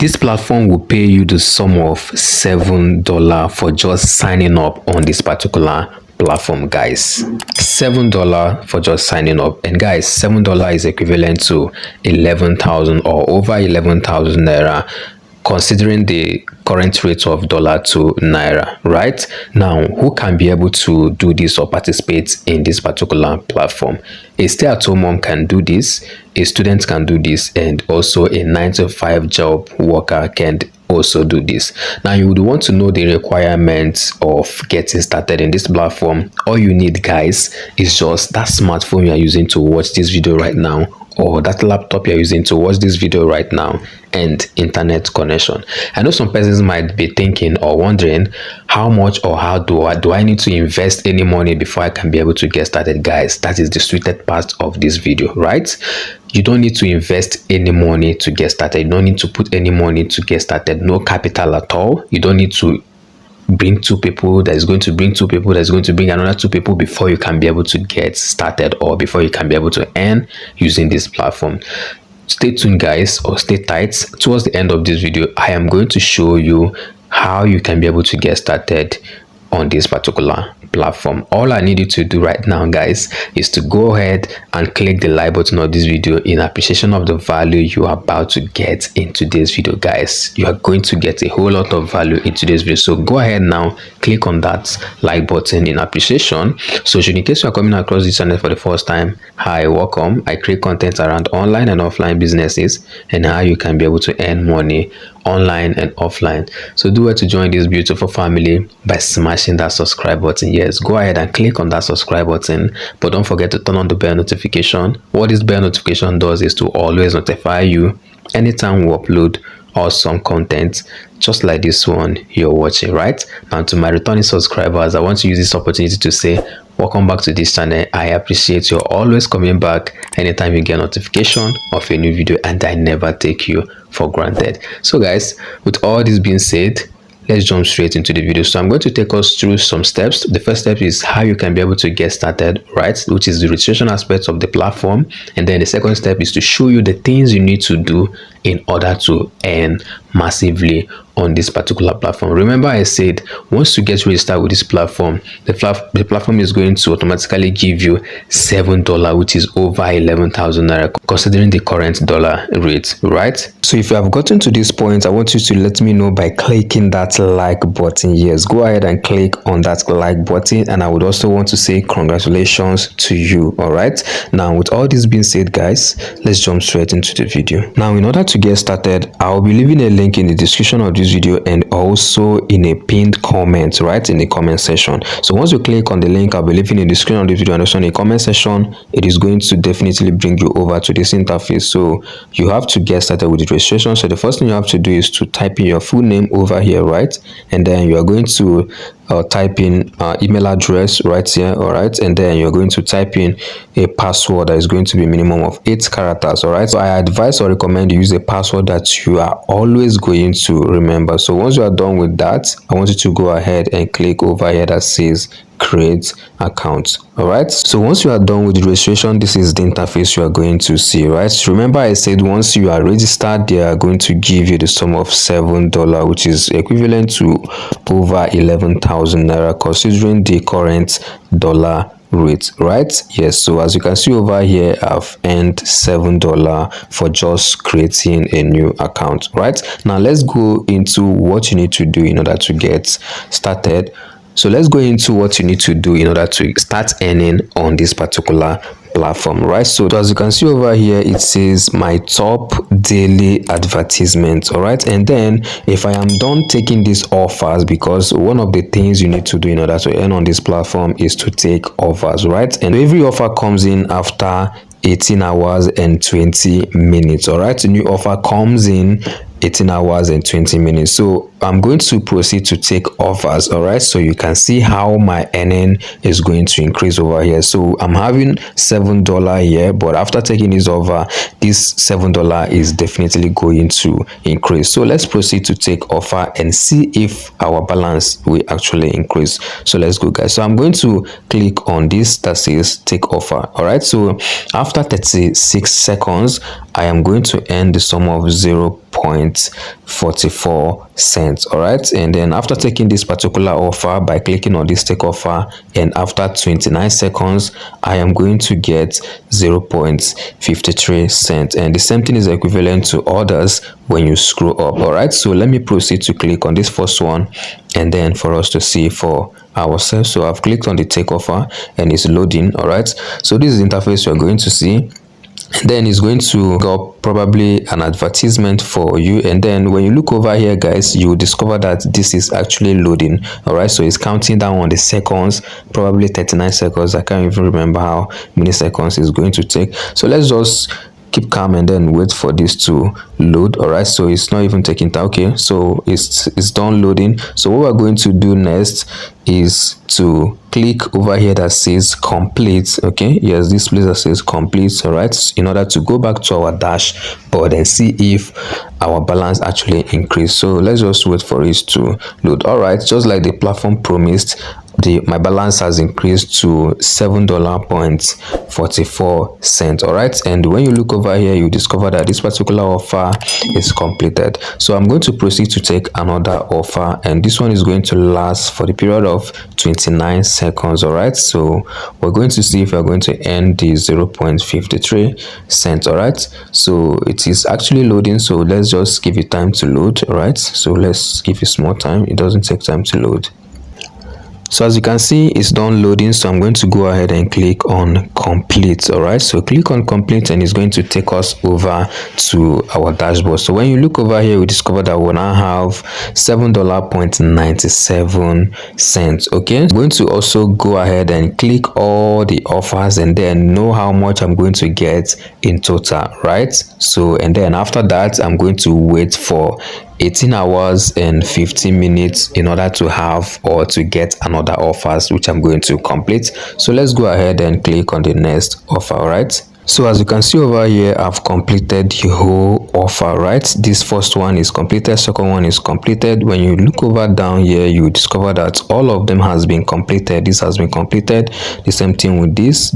This platform will pay you the sum of $7 for just signing up on this particular platform, guys. $7 for just signing up. And guys, $7 is equivalent to 11,000 or over 11,000 naira, considering the current rate of dollar to naira. Right now, who can be able to do this or participate in this particular platform? A stay-at-home mom can do this, a student can do this, and also a 9-to-5 job worker can also do this. Now, you would want to know the requirements of getting started in this platform. All you need, guys, is just that smartphone you are using to watch this video right now, or that laptop you're using to watch this video right now, and internet connection. I know some persons might be thinking or wondering how much or how do I need to invest any money before I can be able to get started. Guys, that is the sweetest part of this video, right? You don't need to invest any money to get started. You don't need to put any money to get started. No capital at all. You don't need to bring two people that is going to bring two people that's going to bring another two people before you can be able to get started, or before you can be able to earn using this platform. Stay tuned, guys, or stay tight. Towards the end of this video, I am going to show you how you can be able to get started on this particular platform. All I need you to do right now, guys, is to go ahead and click the like button of this video in appreciation of the value you are about to get in today's video. Guys, you are going to get a whole lot of value in today's video, so go ahead now, click on that like button in appreciation. So in case you are coming across this channel for the first time, hi, welcome. I create content around online and offline businesses and how you can be able to earn money online and offline. So do it to join this beautiful family by smashing that subscribe button. Yes, go ahead and click on that subscribe button, but don't forget to turn on the bell notification. What this bell notification does is to always notify you anytime we upload awesome content just like this one you're watching right now. To my returning subscribers, I want to use this opportunity to say welcome back to this channel. I appreciate you always coming back anytime you get a notification of a new video, and I never take you for granted. So guys, with all this being said, let's jump straight into the video. So I'm going to take us through some steps. The first step is how you can be able to get started, right, which is the registration aspect of the platform. And then the second step is to show you the things you need to do in order to earn massively on this particular platform. Remember, I said once you get registered with this platform, the platform is going to automatically give you $7, which is over 11,000 naira, considering the current dollar rate, right? So if you have gotten to this point, I want you to let me know by clicking that like button. Yes, go ahead and click on that like button, and I would also want to say congratulations to you. All right, now with all this being said, guys, let's jump straight into the video. Now, in order to get started, I'll be leaving a link in the description of this video and also in a pinned comment, right, in the comment section. So once you click on the link I'll be leaving in the description of the video and also in the comment section, it is going to definitely bring you over to this interface. So you have to get started with the registration. So the first thing you have to do is to type in your full name over here, right, and then you are going to type in email address right here. All right, and then you're going to type in a password that is going to be minimum of 8 characters. All right, so I advise or recommend you use a password that you are always going to remember. So once you are done with that, I want you to go ahead and click over here that says create account. All right, so once you are done with the registration, this is the interface you are going to see, right? Remember, I said once you are registered, they are going to give you the sum of $7, which is equivalent to over 11,000 naira, considering the current dollar rate, right? Yes, so as you can see over here, I've earned $7 for just creating a new account. Right now, let's go into what you need to do in order to get started. So let's go into what you need to do in order to start earning on this particular platform, right? So as you can see over here, it says my top daily advertisement. All right, and then if I am done taking these offers, because one of the things you need to do in order to earn on this platform is to take offers, right? And every offer comes in after 18 hours and 20 minutes. All right, a new offer comes in 18 hours and 20 minutes. So I'm going to proceed to take offers. All right, so you can see how my earning is going to increase over here. So I'm having $7 here, but after taking this offer, this $7 is definitely going to increase. So let's proceed to take offer and see if our balance will actually increase. So let's go, guys. So I'm going to click on this that says take offer. All right, so after 36 seconds, I am going to earn the sum of 0 0.44. All right, and then after taking this particular offer by clicking on this take offer, and after 29 seconds I am going to get 0.53, and the same thing is equivalent to others when you scroll up. All right, so let me proceed to click on this first one, and then for us to see for ourselves. So I've clicked on the take offer and it's loading. All right, so this is the interface you're going to see. Then it's going to go probably an advertisement for you, and then when you look over here guys, you will discover that this is actually loading. All right, so it's counting down on the seconds, probably 39 seconds. I can't even remember how many seconds it's going to take. So let's just keep calm and then wait for this to load. All right, so it's not even taking time. Okay, so it's done loading. So what we're going to do next is to click over here that says complete. Okay, yes, this place that says complete. All right, in order to go back to our dashboard and see if our balance actually increased. So let's just wait for it to load. All right, just like the platform promised, my balance has increased to $7.44. All right, and when you look over here, you discover that this particular offer is completed. So I'm going to proceed to take another offer, and this one is going to last for the period of 29 seconds. All right, so we're going to see if we're going to end the 0.53. All right, so it is actually loading, so let's just give it time to load. All right, so let's give it small time. It doesn't take time to load. So as you can see, it's done loading, so I'm going to go ahead and click on complete. All right, so click on complete and it's going to take us over to our dashboard. So when you look over here, we discover that we now have $7.97. okay, I'm going to also go ahead and click all the offers and then know how much I'm going to get in total, right? So and then after that, I'm going to wait for 18 hours and 15 minutes in order to have or to get another offers, which I'm going to complete. So let's go ahead and click on the next offer. All right, so as you can see over here, I've completed the whole offer, right? This first one is completed, second one is completed. When you look over down here, you discover that all of them has been completed. This has been completed, the same thing with this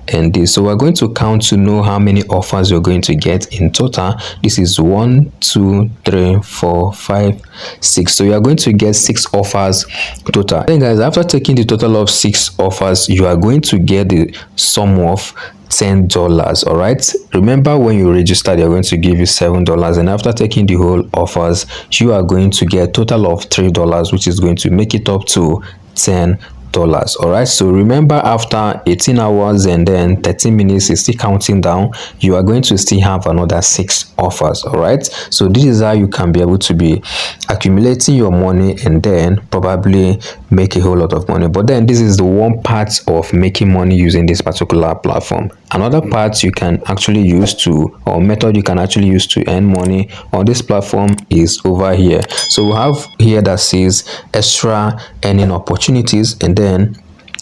and this. So we're going to count to know how many offers you're going to get in total. This is 1 2 3 4 5 6, so you are going to get 6 offers total. Then guys, after taking the total of 6 offers, you are going to get the sum of $10. all right, remember when you register, they're going to give you $7, and after taking the whole offers, you are going to get a total of $3, which is going to make it up to $10. all right, so remember, after 18 hours and then 13 minutes is still counting down, you are going to still have another 6 offers. all right, so this is how you can be able to be accumulating your money and then probably make a whole lot of money. But then this is the one part of making money using this particular platform. Another part you can actually use to, or method you can actually use to earn money on this platform is over here. So we have here that says extra earning opportunities, and then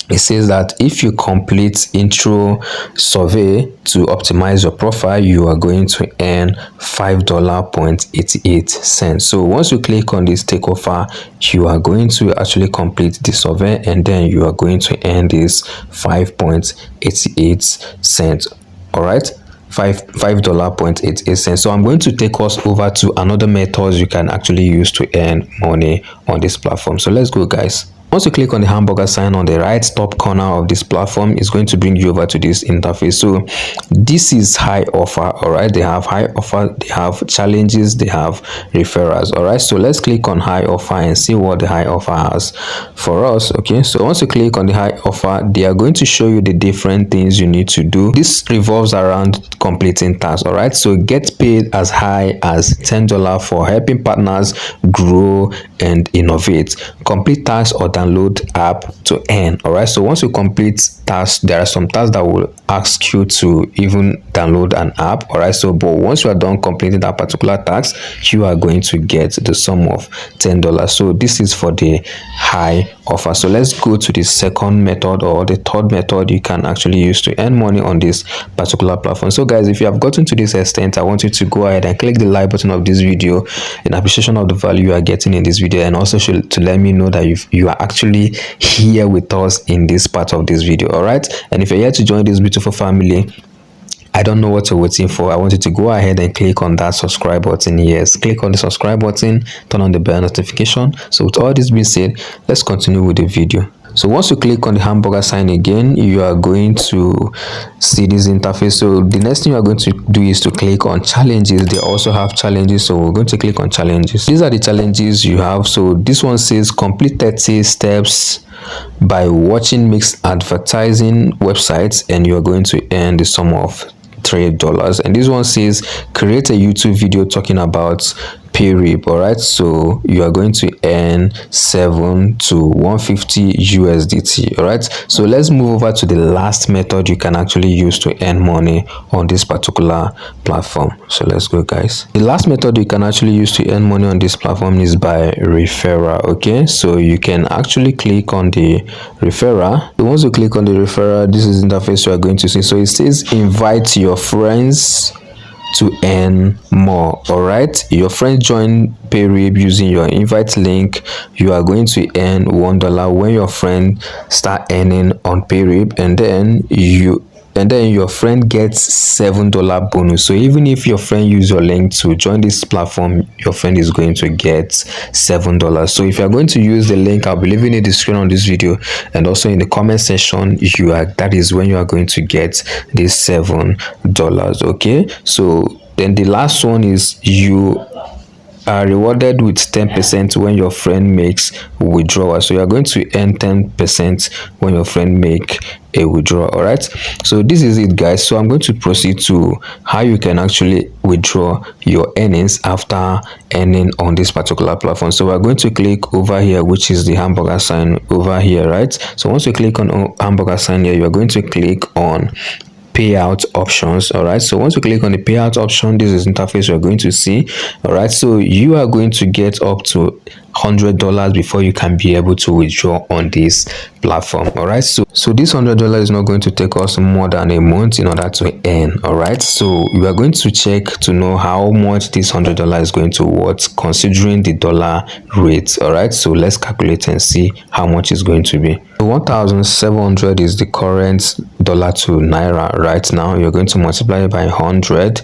it says that if you complete intro survey to optimize your profile, you are going to earn $5.88. so once you click on this take offer, you are going to actually complete the survey and then you are going to earn this $5.88. all right, $5.88. so I'm going to take us over to another method you can actually use to earn money on this platform. So let's go guys. Once you click on the hamburger sign on the right top corner of this platform, it's going to bring you over to this interface. So this is high offer. all right, they have high offer, they have challenges, they have referrals. all right, so let's click on high offer and see what the high offer has for us. Okay, so once you click on the high offer, they are going to show you the different things you need to do. This revolves around completing tasks. all right, so get paid as high as $10 for helping partners grow and innovate. Complete tasks or download app to earn. all right, so once you complete tasks, there are some tasks that will ask you to even download an app. all right, so but once you are done completing that particular task, you are going to get the sum of $10. so this is for the high offer. So let's go to the second method, or the third method you can actually use to earn money on this particular platform. So guys, if you have gotten to this extent, I want you to go ahead and click the like button of this video in appreciation of the value you are getting in this video, and also to let me know that you are actually here with us in this part of this video. all right, and if you're here to join this beautiful family, I don't know what you're waiting for. I want you to go ahead and click on that subscribe button. Yes, click on the subscribe button, turn on the bell notification. So with all this being said, let's continue with the video. So once you click on the hamburger sign again, you are going to see this interface. So the next thing you are going to do is to click on challenges. They also have challenges, so we're going to click on challenges. These are the challenges you have. So this one says complete 30 steps by watching mixed advertising websites, and you are going to earn the sum of $3. And this one says create a YouTube video talking about pay rib. All right, so you are going to earn 7 to 150 USDT. All right, so let's move over to the last method you can actually use to earn money on this particular platform. So let's go, guys. The last method you can actually use to earn money on this platform is by referral. Okay, so you can actually click on the referral. So once you click on the referral, this is the interface you are going to see. So it says invite your friends to earn more. All right, your friends join Payrib using your invite link. You are going to earn $1 when your friend start earning on Payrib, and then your friend gets $7 bonus. So even if your friend use your link to join this platform, your friend is going to get $7. So if you are going to use the link, I'll be leaving a description on this video, and also in the comment section, that is when you are going to get this $7. Okay, so then the last one is you are rewarded with 10% when your friend makes withdrawal. So you are going to earn 10% when your friend make a withdrawal. All right, so this is it, guys. So I'm going to proceed to how you can actually withdraw your earnings after earning on this particular platform. So we're going to click over here, which is the hamburger sign over here, right? So once you click on hamburger sign here, you're going to click on payout options. All right, so once you click on the payout option, this is interface you're going to see. All right, so you are going to get up to $100 before you can be able to withdraw on this platform. All right, so this $100 is not going to take us more than a month in order to earn. All right, so we are going to check to know how much this $100 is going to worth considering the dollar rate. All right, so let's calculate and see how much it's going to be. 1,700 is the current dollar to naira right now. You're going to multiply it by 100,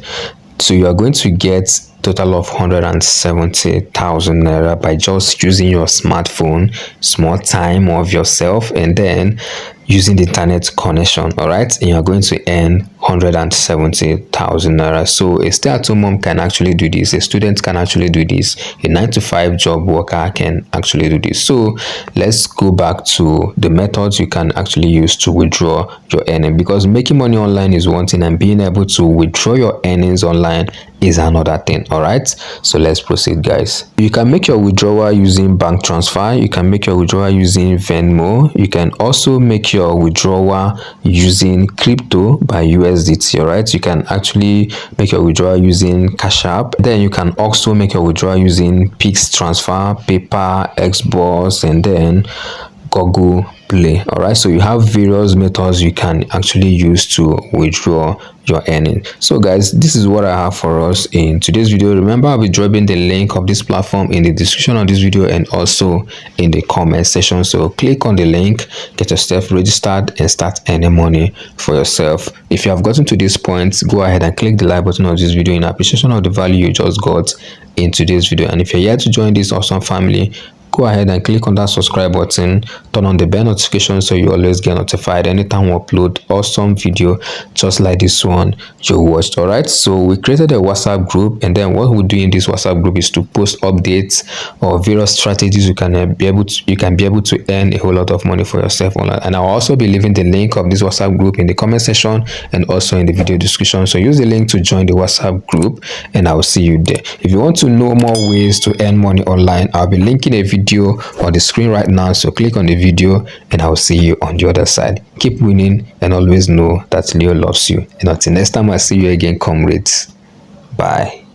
so you are going to get total of 170,000 naira by just using your smartphone, small time of yourself, and then using the internet connection. All right, and you're going to earn 170,000 naira. So a stay-at-home mom can actually do this, a student can actually do this, a 9-to-5 job worker can actually do this. So let's go back to the methods you can actually use to withdraw your earning, because making money online is one thing and being able to withdraw your earnings online is another thing. All right, so let's proceed, guys. You can make your withdrawal using bank transfer, you can make your withdrawal using Venmo, you can also make your withdrawal using crypto by USDT. All right, you can actually make your withdrawal using Cash App. Then you can also make your withdrawal using Pix transfer, PayPal, Xbox, and then Google Play. All right, so you have various methods you can actually use to withdraw your earning. So guys, this is what I have for us in today's video. Remember, I'll be dropping the link of this platform in the description of this video and also in the comment section. So click on the link, get yourself registered, and start earning money for yourself. If you have gotten to this point, go ahead and click the like button of this video in appreciation of the value you just got in today's video. And if you're yet to join this awesome family, go ahead and click on that subscribe button, turn on the bell notification so you always get notified anytime we upload awesome video just like this one you watched. All right, so we created a WhatsApp group, and then what we do in this WhatsApp group is to post updates or various strategies you can be able to earn a whole lot of money for yourself online. And I'll also be leaving the link of this WhatsApp group in the comment section and also in the video description, so use the link to join the WhatsApp group and I will see you there. If you want to know more ways to earn money online, I'll be linking a video on the screen right now, so click on the video and I'll see you on the other side. Keep winning and always know that Leo loves you. And until next time I see you again, comrades, bye.